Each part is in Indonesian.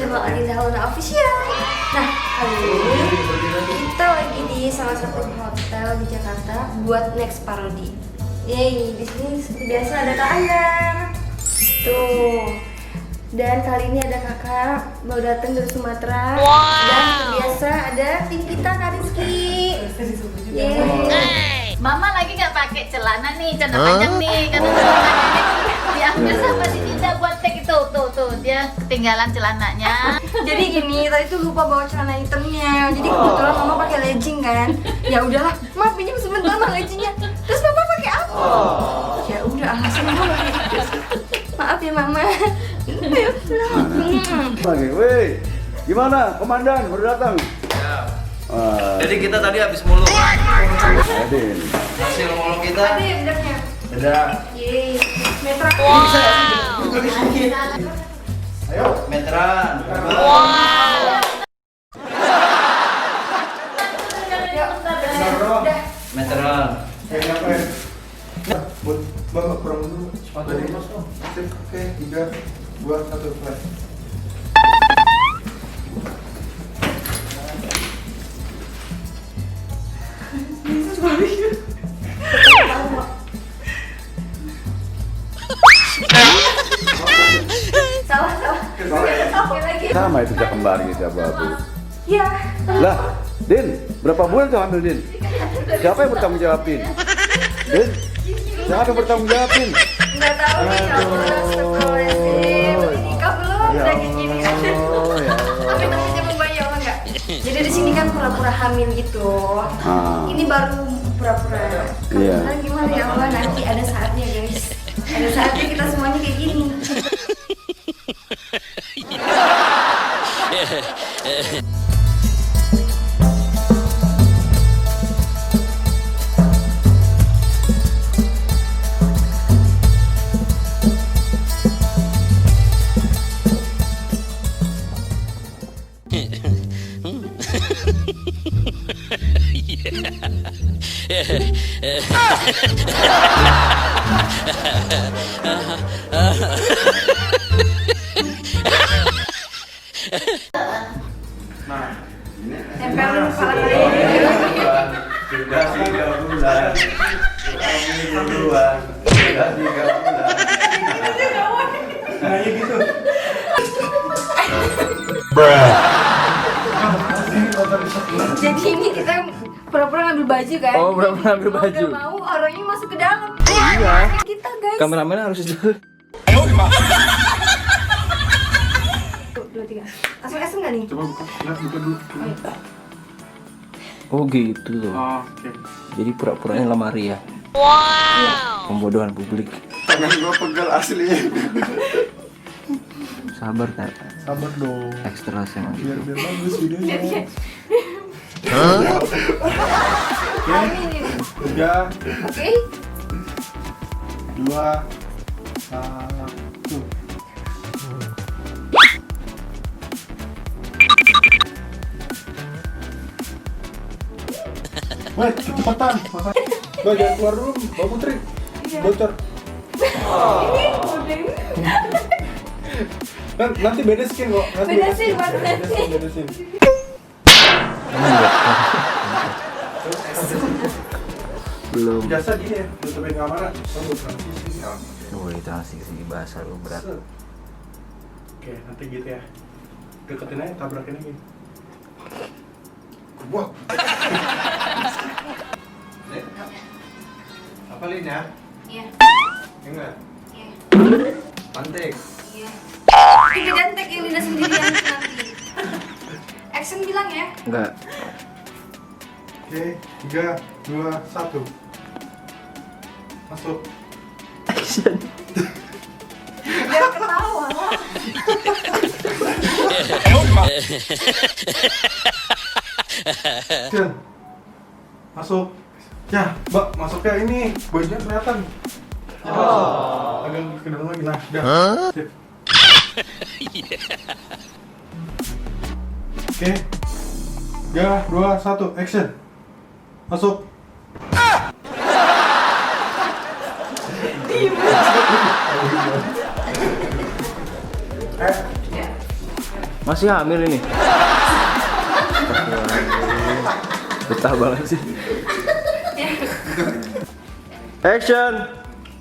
channel Adinda Helena Official. Nah, kali ini kita lagi di salah satu hotel di Jakarta buat next parodi. Yeay, di sini seperti biasa ada Kak Andar. Tuh. Dan kali ini ada kakak baru datang dari Sumatera. Dan seperti biasa ada tim kita Kak Rizky. Yeay. Mama lagi nggak pakai celana nih, celana panjang nih, karena celananya diambil sama si Dinda buat tag itu, tuh dia ketinggalan celananya. Jadi gini, tadi tuh lupa bawa celana hitamnya. Jadi kebetulan mama pakai legging kan. Ya udahlah, ma pinjam sebentar mah leggingnya. Terus papa pakai apa? Ya udah alasan mama pakai itu. Maaf ya mama. Oke, weh. Gimana? Komandan baru datang? Ya. Jadi kita tadi habis muluk. Adin. Hasil muluk kita. Ada ya bedaknya? Ada. Yeay. Metra. Ayo, meteran. Meteran. Buat bapak kurang dulu sepatu dari mas dong. Sip, oke, 3, 2, 1, play. Salah. Oke lagi. Sama itu cak kembarnya si abu-abu. Ya. Lah, Din, berapa bulan tuh hamil Din? Siapa yang bertanggung jawabin? Din, siapa yang bertanggung jawabin? Nggak tahu nih kalau astagfirullahaladzim. Udah nikah belum? Ya Udah gini kan. Allah, ya Tapi Allah. nanti mau bayar apa enggak? Jadi di sini kan pura-pura hamil gitu. Ah. Ini baru pura-pura. Iya. Kalian gimana ya Allah, nanti ada saatnya guys. Ada saatnya kita semuanya kayak gini. Tempelin kepala kalian. Sudah 3 bulan. Kami duluan. Sudah 3 bulan. Nah, ya gitu. Jadi ini kita pura-pura ngambil baju kan? Oh, pura-pura ngambil Mau baju. nggak mau orangnya masuk ke dalam. Iya. Kita guys. Kameramen harus itu. Tuh, 2, 3. Langsung SM nggak nih? Coba buka. Lihat, buka dulu. Oh, iya. Oh gitu tuh. Oke. Jadi pura-puranya lemari ya. Wow. Pembodohan publik. Tangan gua pegal aslinya. Sabar tak. Sabar dong. Ekstra emang Biar gitu. bagus videonya. Amin ini. 3, Oke. 2, 1. Weh, kecepatan. Mbak, jangan keluar dulu, Mbak Putri. Bocor. Nanti beda skin kok. Nanti Beda scene, baru Beda nanti. scene, beda scene. Belum. Biasa gini ya, nutupin kamera. Tunggu transisi. Woi, transisi bahasa lu berat. Set. Oke, nanti gitu ya. Deketin aja, tabrakin aja. Wah. Apa Lin ya? Iya. Enggak. Iya. Pantek. Iya. Itu jantek yang Dinda sendirian nanti. Action bilang ya. Enggak. Oke, 3, 2, 1. Masuk. Action. Biar ketawa lah. Jan. Masuk. Ya, Mbak, masuknya ini bajunya kelihatan. Agak ke dalam lagi. Nah, dah. Sip. Oke. 3, 2, 1, action. Masuk. Masih hamil ini. Betah banget sih. Action.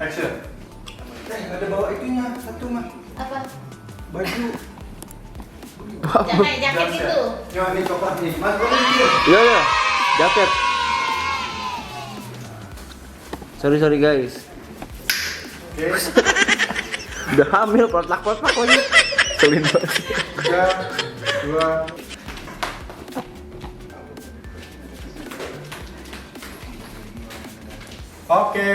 Action. Ada bawa itunya satu mah. Apa? Baju. Jangan jaket itu. Yang ini coklat nih. Mas boleh ini. Iya ya, jaket. Sorry guys. Oke. Udah hamil, kotak-kotak lagi. Selin banget. 3, 2. Oke.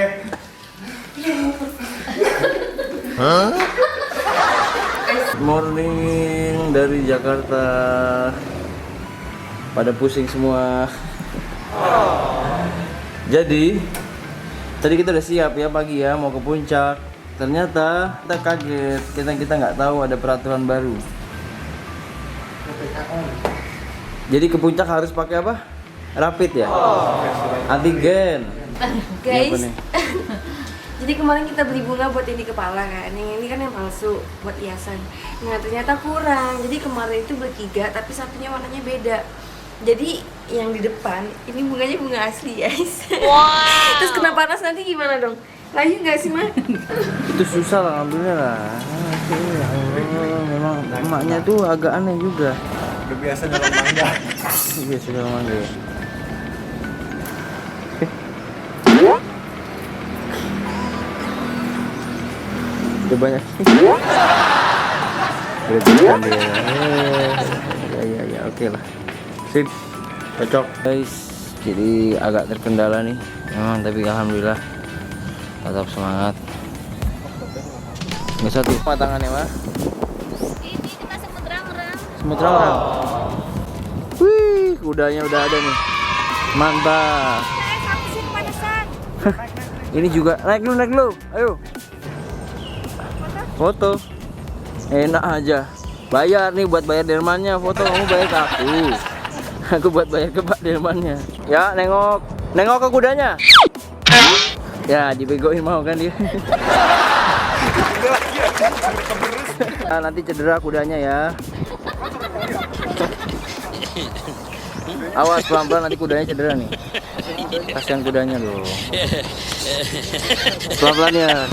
Good morning dari Jakarta. Pada pusing semua. Jadi tadi kita udah siap ya pagi ya mau ke puncak. Ternyata kita kaget, kita nggak tahu ada peraturan baru. Jadi ke puncak harus pakai apa? Rapid ya? Antigen. Guys, Ini apa nih? jadi kemarin kita beli bunga buat yang di kepala kan, yang ini kan yang palsu buat hiasan. Nah ternyata kurang, jadi kemarin itu beli 3 tapi satunya warnanya beda. Jadi yang di depan ini bunganya bunga asli guys. Wow. Terus kena panas nanti gimana dong? Layu nggak sih mah? Itu susah lah ngambilnya lah. Ya Allah, memang emaknya tuh agak aneh juga. Udah biasa dalam mangga. Iya sudah mangga. Udah banyak. Berdekan dia. Ya, oke lah. Sip. Cocok guys. Jadi agak terkendala nih. Memang tapi alhamdulillah tetap semangat. Nggak satu tangannya mah. Ini kita semut rang-rang. Semut rang-rang. Wih, kudanya udah ada nih. Mantap. Ini juga naik dulu. Ayo. Foto. Enak aja. Bayar nih buat bayar delmannya. Foto kamu bayar ke aku. Aku buat bayar ke Pak delmannya. Ya, nengok ke kudanya. Ya, dibegoin mau kan dia. Nah, nanti cedera kudanya ya. Awas pelan-pelan nanti kudanya cedera nih. Kasihan kudanya loh. Pelan-pelan ya.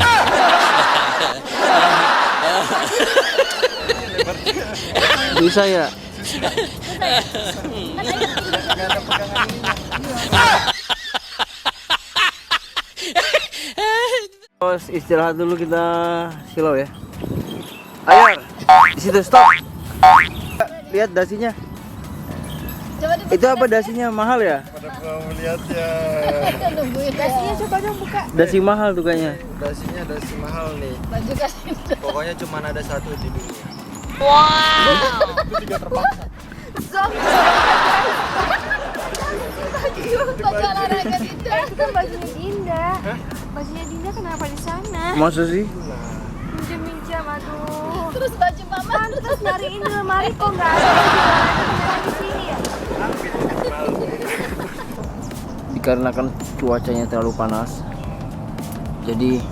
Bisa ya? Terus istirahat dulu kita silau ya. Ayo, di situ stop. Lihat dasinya. Coba dibuka. Itu apa dasinya mahal ya? Pada mau melihatnya. Nungguin dasinya coba dong buka. Dasi mahal tuh kayaknya. Dasinya dasi mahal nih. Baju kasih. Pokoknya cuma ada satu di dunia. Baju olahraga Dinda. Itu kan bajunya Dinda. Bajunya Dinda kenapa di sana? Masa sih? Minjem, aduh. Terus baju mama. Terus nyariin di lemari kok nggak ada baju di sini ya? Dikarenakan cuacanya terlalu panas, jadi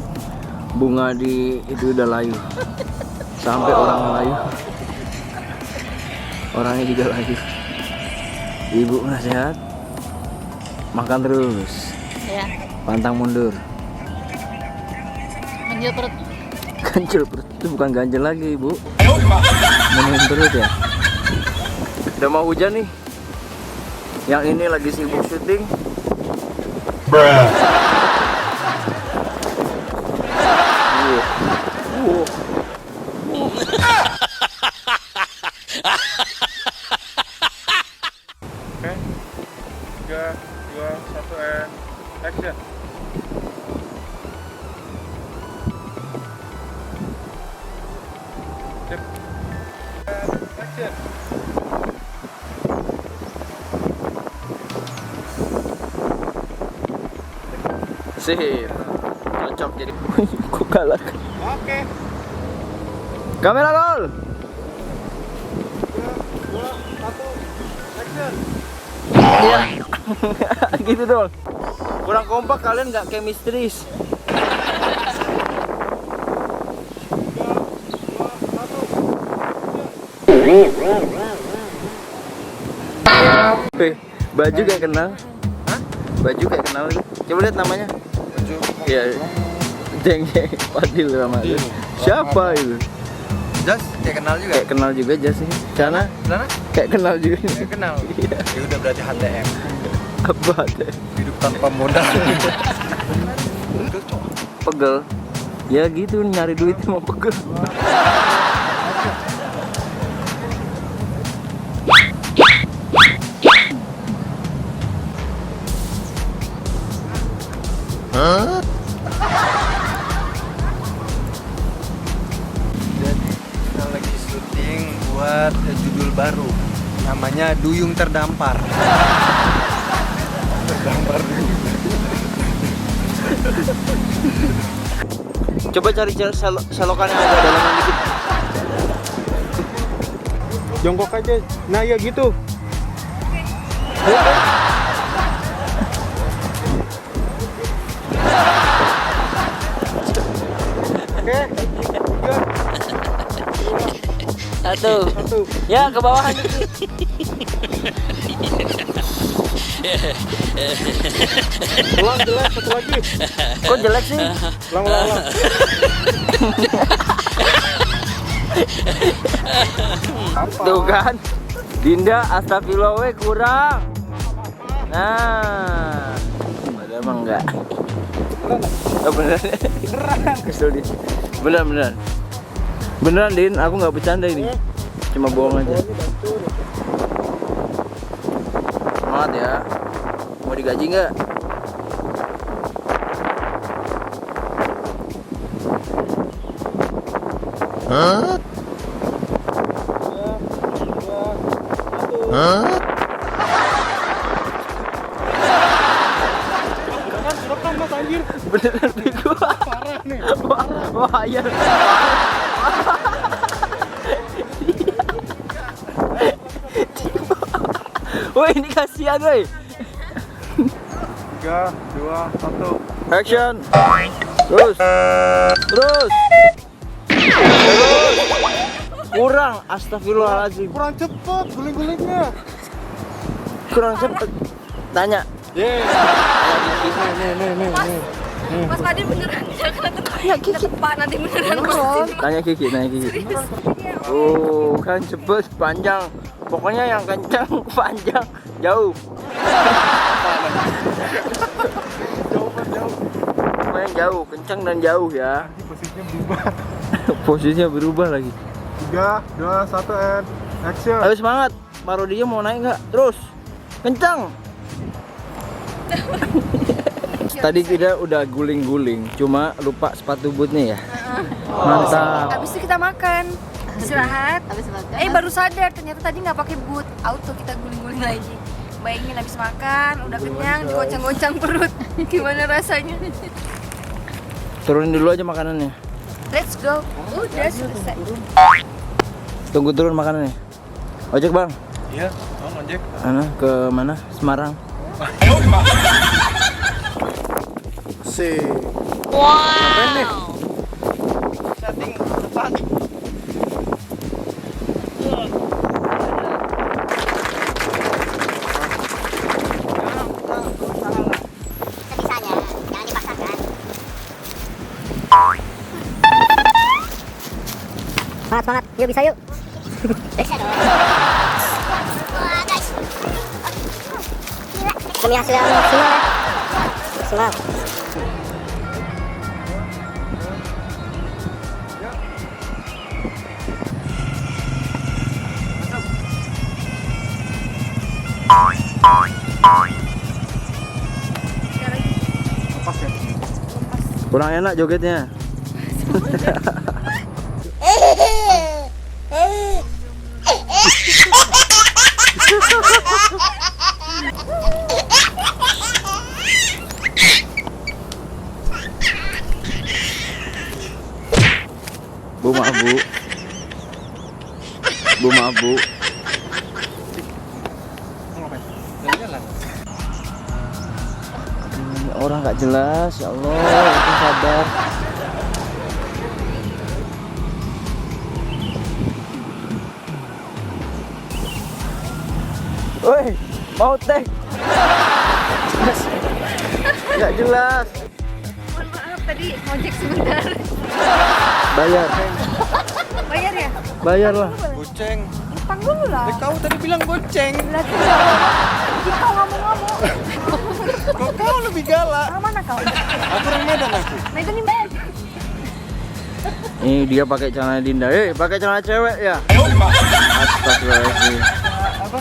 bunga di itu udah layu. Sampai orang layu. Orangnya juga layu. Ibu nasihat, makan terus, Ya, pantang mundur. menjil perut. Ganjel perut itu bukan ganjel lagi ibu, menuhin perut ya. Udah mau hujan nih. Yang ini lagi sibuk syuting. Oke. 3, 2, 1 and action. Sip. Action. Sip. Cocok jadi. Kok galak. Oke. Kamera roll. 3, 2, 1, action. Iya. Gitu dong. Kurang kompak kalian nggak chemistris. Wih, baju kayak kenal. Hah? Baju kayak kenal. Coba lihat namanya. Baju. Iya. Jeng Fadil sama itu. Siapa itu? Jas, kayak kenal juga. Kayak kenal juga Jas sih. Sana Sana? kayak kenal juga. Kayak kenal. Iya. Ya udah berarti HTM. Apa deh? Hidup tanpa modal. Pegel. Ya gitu nyari duit mau pegel. Jadi kita lagi syuting buat judul baru. Namanya Duyung Terdampar. Terdampar duyung. Coba cari selokan yang agak dalaman dikit. Jongkok aja. Nah ya gitu. Oke. Satu. Ya ke bawahan dikit. Ulang jelek satu lagi. Kok jelek sih? Ulang. Tuh kan. Dinda astagfirullah we kurang. Nah. Padahal emang enggak. Oh, beneran. Kesel dia. Beneran. Beneran Din, aku nggak bercanda ini. Cuma bohong aja. Semangat ya. Mau digaji nggak? Beneran bego. Parah nih. Wah, iya. Woi, ini kasihan, woi. 3, 2, 1. Action. Terus. Kurang, astagfirullahaladzim. Kurang cepet guling-gulingnya. Kurang cepet. Tanya. Nih. Mas Fadil beneran jangan ketepak nanti beneran kostum. Tanya Kiki. Oh, kan cepet, panjang. Pokoknya yang kencang, panjang, jauh. Pokoknya jauh, kencang dan jauh ya. Posisinya berubah. Posisinya berubah lagi. 3, 2, 1 and action. Ayo semangat, parodinya mau naik nggak? Terus, kencang. Tadi kita udah guling-guling, cuma lupa sepatu bootnya ya. Mantap. Habis itu kita makan, istirahat. Habis makan. Baru sadar ternyata tadi nggak pakai boot, auto kita guling-guling lagi. Bayangin habis makan, udah kenyang, digoncang-goncang perut. Gimana rasanya? Turunin dulu aja makanannya. Let's go. Udah selesai. Tunggu turun makanannya. Ojek bang. Iya, ojek. Ke mana? Semarang. Wow. Setting tepat. Sebisanya, jangan dipaksakan. Semangat, yuk bisa yuk. Bisa dong. Wah guys. Demi hasil yang maksimal ya. Maksimal. Kurang enak jogetnya. Bu maaf bu. Bu maaf bu. Orang nggak jelas, ya Allah, itu sabar. Woi, mau teh? Gak jelas. Mohon maaf tadi ngojek sebentar. Bayar. Bayar ya? Bayar lah. Goceng. Utang dulu lah. Kau tadi bilang goceng. Berarti kita ngomong-ngomong. Kok kau lebih galak? Mana kau? Aku orang Medan aku. Medan nih Ben. Ini dia pakai celana Dinda. Pakai celana cewek ya? Astagfirullahaladzim. Apa?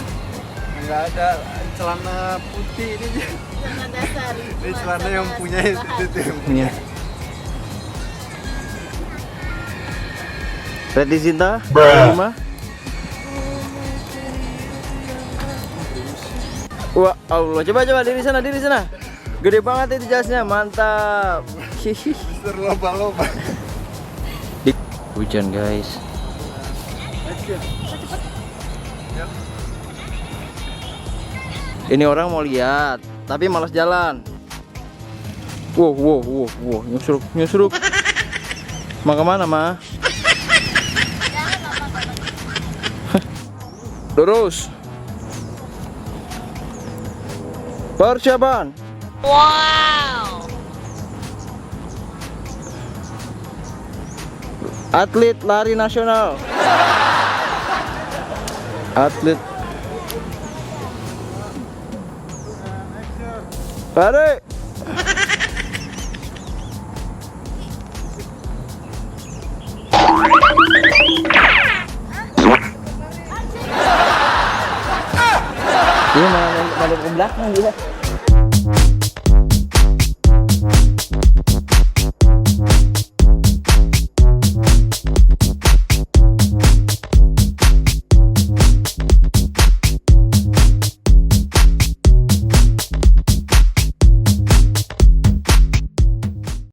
Enggak ada celana putih ini. Celana dasar. Ini celana yang punya itu. Iya. Reti Sinta, 5. Wah Allah, coba diri sana. Gede banget itu jasnya, mantap. Terloba-loba. Hujan guys. Ini orang mau lihat, tapi malas jalan. Wow, nyusruk. Mau kemana, Ma? Lurus. Persiapan. Wow. Atlet lari nasional. Atlet lari. Ini malah ke belakang gila.